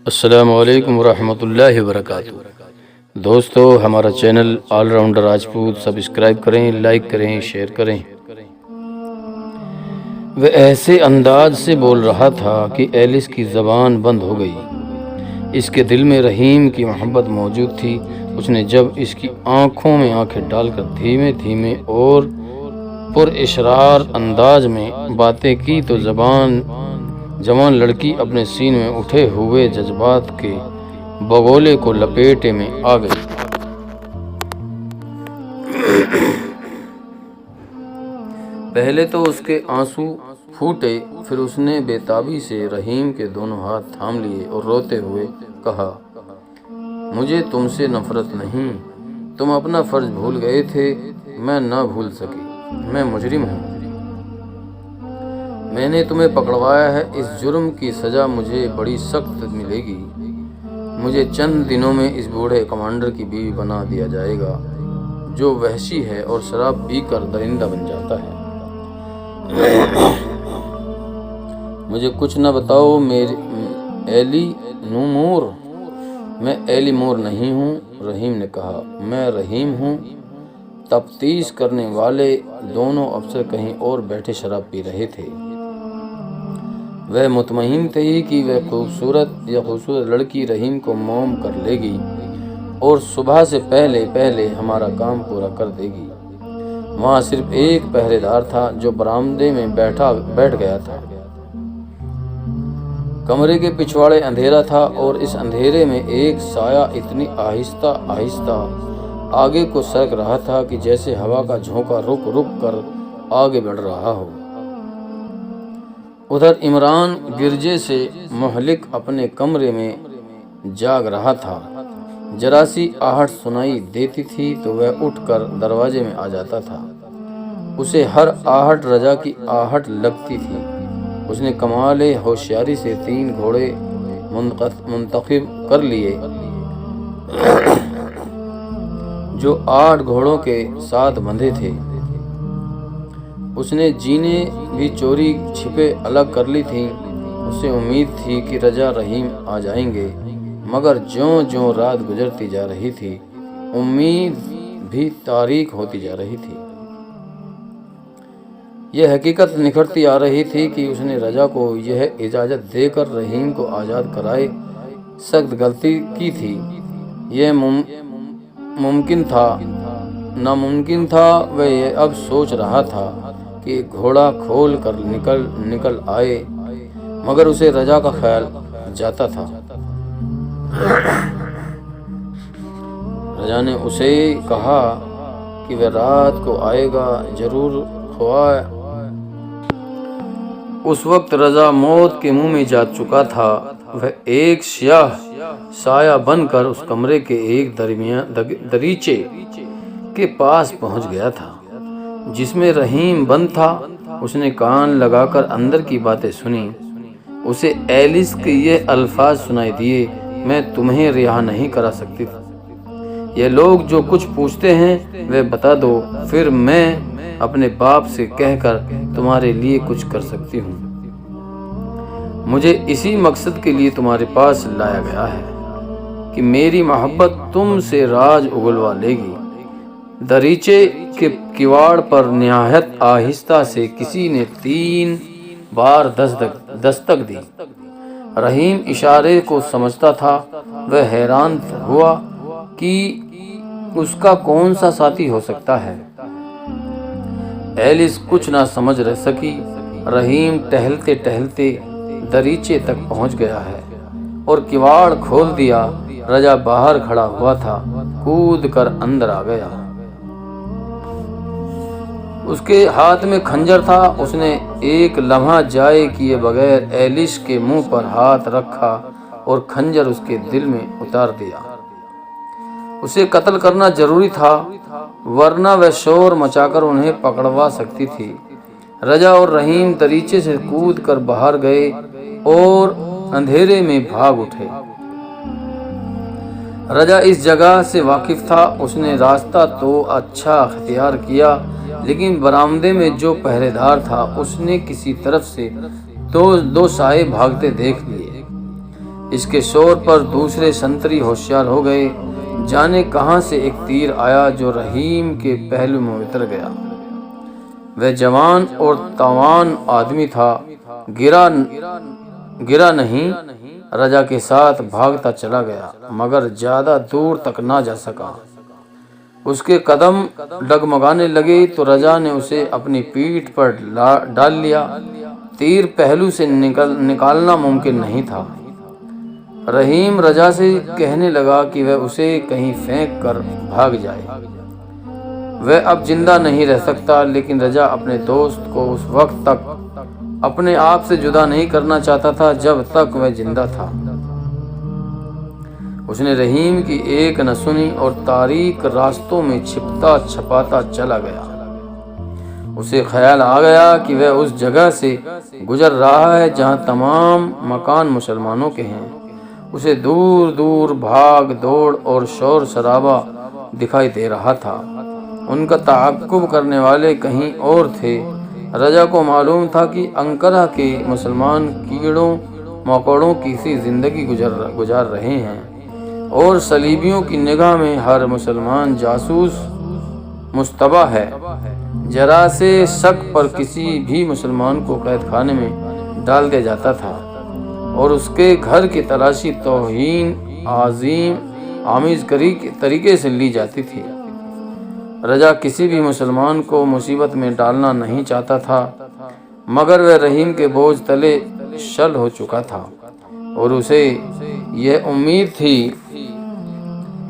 السلام علیکم ورحمۃ اللہ وبرکاتہ۔ دوستو، ہمارا channel all rounder Rajput subscribe کریں، لائک کریں، شیئر کریں۔ وہ ایسے انداز سے بول رہا تھا کہ ایلس کی زبان بند ہو گئی۔ اس کے دل میں رحیم کی محبت موجود تھی۔ اس نے جب اس کی آنکھوں میں آنکھیں ڈال کر دھیمے دھیمے اور پر اشرار انداز میں باتیں کی تو جوان لڑکی اپنے سینے میں اٹھے ہوئے جذبات کے بگولے کو لپیٹے میں آ گئی۔ پہلے تو اس کے آنسو پھوٹے، پھر اس نے بے تابی سے رحیم کے دونوں ہاتھ تھام لیے اور روتے ہوئے کہا، مجھے تم سے نفرت نہیں، تم اپنا فرض بھول گئے تھے، میں نہ بھول سکی، میں مجرم ہوں، میں نے تمہیں پکڑوایا ہے، اس جرم کی سزا مجھے بڑی سخت ملے گی، مجھے چند دنوں میں اس بوڑھے کمانڈر کی بیوی بنا دیا جائے گا جو وحشی ہے اور شراب پی کر درندہ بن جاتا ہے۔ مجھے کچھ نہ بتاؤ میری ایلی نومور۔ میں ایلی مور نہیں ہوں، رحیم نے کہا، میں رحیم ہوں۔ تفتیش کرنے والے دونوں افسر کہیں اور بیٹھے شراب پی رہے تھے۔ وہ مطمئن تھے کہ وہ خوبصورت لڑکی رحیم کو موم کر لے گی اور صبح سے پہلے ہمارا کام پورا کر دے گی۔ وہاں صرف ایک پہرے دار تھا جو برآمدے میں بیٹھ گیا تھا۔ کمرے کے پچھواڑے اندھیرا تھا اور اس اندھیرے میں ایک سایہ اتنی آہستہ آگے کو سرک رہا تھا کہ جیسے ہوا کا جھونکا رک کر آگے بڑھ رہا ہو۔ ادھر عمران گرجے سے مہلک اپنے کمرے میں جاگ رہا تھا۔ ذرا سی آہٹ سنائی دیتی تھی تو وہ اٹھ کر دروازے میں آ جاتا تھا۔ اسے ہر آہٹ رجا کی آہٹ لگتی تھی۔ اس نے کمال ہوشیاری سے 3 گھوڑے منتخب کر لیے جو 8 گھوڑوں کے ساتھ بندھے تھے۔ اس نے جینیں بھی چوری چھپے الگ کر لی تھیں۔ اسے امید تھی کہ رجا رحیم آ جائیں گے، مگر جوں رات گزرتی جا رہی تھی، امید بھی تاریک ہوتی جا رہی تھی۔ یہ حقیقت نکھرتی آ رہی تھی کہ اس نے رجا کو یہ اجازت دے کر رحیم کو آزاد کرائے سخت غلطی کی تھی۔ یہ ناممکن تھا۔ وہ یہ اب سوچ رہا تھا کہ گھوڑا کھول کر نکل آئے، مگر اسے رجا کا خیال جاتا تھا۔ رجا نے اسے کہا کہ وہ رات کو آئے گا ضرور خواہ۔ اس وقت رضا موت کے منہ میں جا چکا تھا۔ وہ ایک سیاہ سایہ بن کر اس کمرے کے ایک دریچے کے پاس پہنچ گیا تھا جس میں رحیم بند تھا۔ اس نے کان لگا کر اندر کی باتیں سنی۔ اسے ایلس کے یہ الفاظ سنائی دیے، میں تمہیں رہا نہیں کرا سکتی، یہ لوگ جو کچھ پوچھتے ہیں وہ بتا دو، پھر میں اپنے باپ سے کہہ کر تمہارے لیے کچھ کر سکتی ہوں۔ مجھے اسی مقصد کے لیے تمہارے پاس لایا گیا ہے کہ میری محبت تم سے راز اگلوا لے گی۔ دریچے کے کواڑ پر نہایت آہستہ سے کسی نے 3 بار دستک دی۔ رحیم اشارے کو سمجھتا تھا۔ وہ حیران ہوا کہ اس کا کون سا ساتھی ہو سکتا ہے۔ ایلس کچھ نہ سمجھ سکی۔ رحیم ٹہلتے دریچے تک پہنچ گیا ہے اور کواڑ کھول دیا۔ رجا باہر کھڑا ہوا تھا، کود کر اندر آ گیا۔ اس کے ہاتھ میں خنجر تھا۔ اس نے ایک لمحہ ضائع کیے بغیر ایلس کے منہ پر ہاتھ رکھا اور خنجر اس کے دل میں اتار دیا۔ اسے قتل کرنا ضروری تھا، ورنہ وہ شور مچا کر انہیں پکڑوا سکتی تھی۔ رجا اور رحیم دریچے سے کود کر باہر گئے اور اندھیرے میں بھاگ اٹھے۔ رجا اس جگہ سے واقف تھا۔ اس نے راستہ تو اچھا اختیار کیا، لیکن برآمدے میں جو پہرے دار تھا اس نے کسی طرف سے دو سائے بھاگتے دیکھ لیے۔ اس کے شور پر دوسرے سنتری ہوشیار ہو گئے۔ جانے کہاں سے ایک تیر آیا جو رحیم کے پہلو میں اتر گیا۔ وہ جوان اور توانا آدمی تھا، گرا نہیں، رجا کے ساتھ بھاگتا چلا گیا مگر زیادہ دور تک نہ جا سکا۔ اس کے قدم ڈگمگانے لگے تو رجا نے اسے اپنی پیٹھ پر ڈال لیا۔ تیر پہلو سے نکالنا ممکن نہیں تھا۔ رحیم رجا سے کہنے لگا کہ وہ اسے کہیں پھینک کر بھاگ جائے، وہ اب زندہ نہیں رہ سکتا، لیکن رجا اپنے دوست کو اس وقت تک اپنے آپ سے جدا نہیں کرنا چاہتا تھا جب تک وہ زندہ تھا۔ اس نے رحیم کی ایک نہ سنی اور تاریک راستوں میں چھپتا چھپاتا چلا گیا۔ اسے خیال آ گیا کہ وہ اس جگہ سے گزر رہا ہے جہاں تمام مکان مسلمانوں کے ہیں۔ اسے دور دور بھاگ دوڑ اور شور شرابہ دکھائی دے رہا تھا۔ ان کا تعاقب کرنے والے کہیں اور تھے۔ رجا کو معلوم تھا کہ انقرہ کے مسلمان کیڑوں مکوڑوں کی سی زندگی گزار رہے ہیں اور صلیبیوں کی نگاہ میں ہر مسلمان جاسوس مشتبہ ہے۔ ذرا سے شک پر کسی بھی مسلمان کو قید خانے میں ڈال دیا جاتا تھا اور اس کے گھر کی تلاشی توہین آمیز طریقے سے لی جاتی تھی۔ رجا کسی بھی مسلمان کو مصیبت میں ڈالنا نہیں چاہتا تھا، مگر وہ رحیم کے بوجھ تلے شل ہو چکا تھا اور اسے یہ امید تھی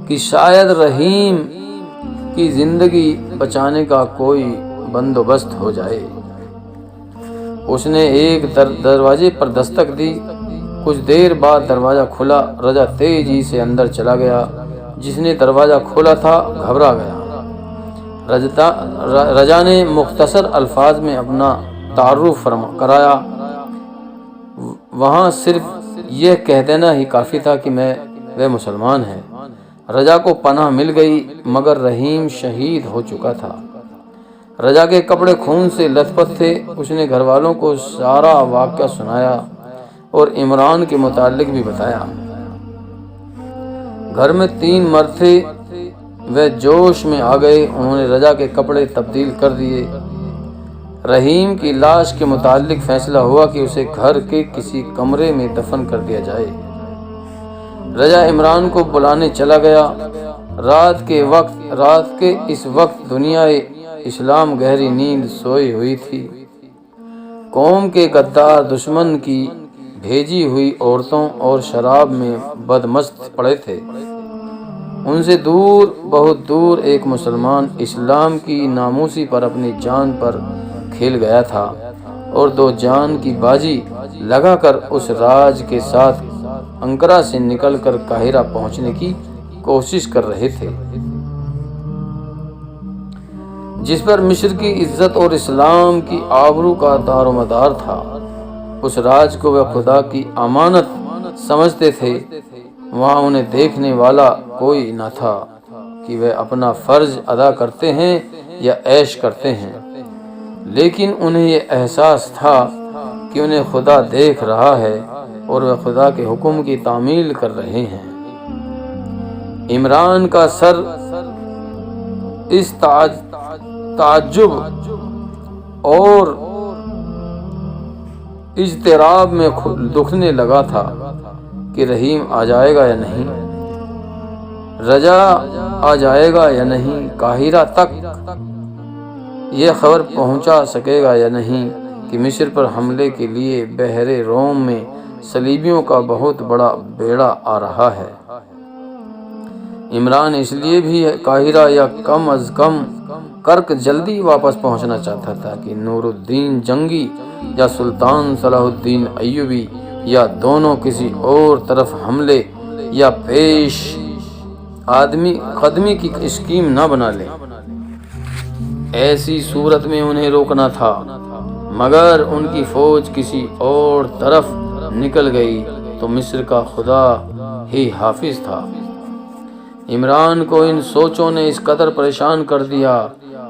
کہ شاید رحیم کی زندگی بچانے کا کوئی بندوبست ہو جائے۔ اس نے ایک دروازے پر دستک دی۔ کچھ دیر بعد دروازہ کھلا۔ رجا تیزی سے اندر چلا گیا۔ جس نے دروازہ کھولا تھا گھبرا گیا۔ رجا نے مختصر الفاظ میں اپنا تعارف کرایا۔ وہاں صرف یہ کہہ دینا ہی کافی تھا کہ وہ مسلمان ہے۔ رجا کو پناہ مل گئی، مگر رحیم شہید ہو چکا تھا۔ رجا کے کپڑے خون سے لت پت تھے۔ اس نے گھر والوں کو سارا واقعہ سنایا اور عمران کے متعلق بھی بتایا۔ گھر میں 3 مرد تھے، وہ جوش میں آ گئے۔ انہوں نے رجا کے کپڑے تبدیل کر دیے۔ رحیم کی لاش کے متعلق فیصلہ ہوا کہ اسے گھر کے کسی کمرے میں دفن کر دیا جائے۔ رجا عمران کو بلانے چلا گیا۔ رات کے اس وقت دنیا اسلام گہری نیند سوئی ہوئی تھی۔ قوم کے غدار دشمن کی بھیجی ہوئی عورتوں اور شراب میں بدمست پڑے تھے۔ ان سے دور، بہت دور، ایک مسلمان اسلام کی ناموسی پر اپنی جان پر کھیل گیا تھا اور 2 جان کی بازی لگا کر اس راج کے ساتھ انقرہ سے نکل کر قاہرہ پہنچنے کی کوشش کر رہے تھے، جس پر مصر کی عزت اور اسلام کی آبرو کا دار و مدار تھا۔ اس راج کو وہ خدا کی امانت سمجھتے تھے۔ وہاں انہیں دیکھنے والا کوئی نہ تھا کہ وہ اپنا فرض ادا کرتے ہیں یا عیش کرتے ہیں، لیکن انہیں یہ احساس تھا کہ انہیں خدا دیکھ رہا ہے اور وہ خدا کے حکم کی تعمیل کر رہے ہیں۔ عمران کا سر اس تعجب اور اضطراب میں دکھنے لگا تھا کہ رحیم آ جائے گا یا نہیں، رجا آ جائے گا یا نہیں، قاہرہ تک یہ خبر پہنچا سکے گا یا نہیں کہ مصر پر حملے کے لیے بحر روم میں صلیبیوں کا بہت بڑا بیڑا آ رہا ہے۔ عمران اس لیے بھی قاہرہ یا کم از کم کرک جلدی واپس پہنچنا چاہتا تھا کہ نور الدین جنگی یا سلطان صلاح الدین ایوبی یا دونوں کسی اور طرف حملے یا پیش قدمی کی اسکیم نہ بنا لیں۔ ایسی صورت میں انہیں روکنا تھا، مگر ان کی فوج کسی اور طرف نکل گئی تو مصر کا خدا ہی حافظ تھا۔ عمران کو ان سوچوں نے اس قدر پریشان کر دیا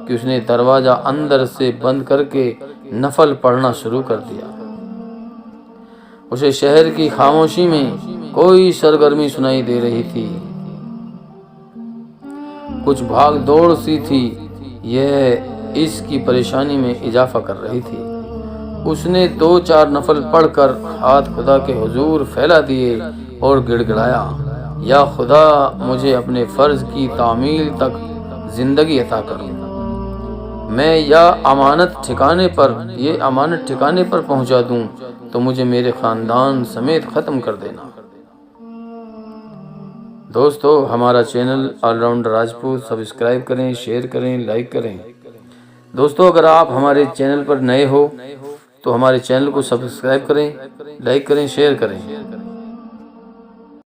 کہ اس نے دروازہ اندر سے بند کر کے نفل پڑھنا شروع کر دیا۔ اسے شہر کی خاموشی میں کوئی سرگرمی سنائی دے رہی تھی، کچھ بھاگ دوڑ سی تھی، یہ اس کی پریشانی میں اضافہ کر رہی تھی۔ اس نے 2-4 نفل پڑھ کر ہاتھ خدا کے حضور پھیلا دیے اور گڑ گڑایا، یا خدا مجھے اپنے فرض کی تعمیل تک زندگی عطا کرو، میں یہ امانت ٹھکانے پر پہنچا دوں تو مجھے میرے خاندان سمیت ختم کر دینا۔ دوستو، ہمارا channel all rounder Rajput subscribe کریں، شیئر کریں، لائک کریں۔ دوستو، اگر آپ ہمارے چینل پر نئے ہو تو ہمارے چینل کو سبسکرائب کریں، لائک کریں، شیئر کریں۔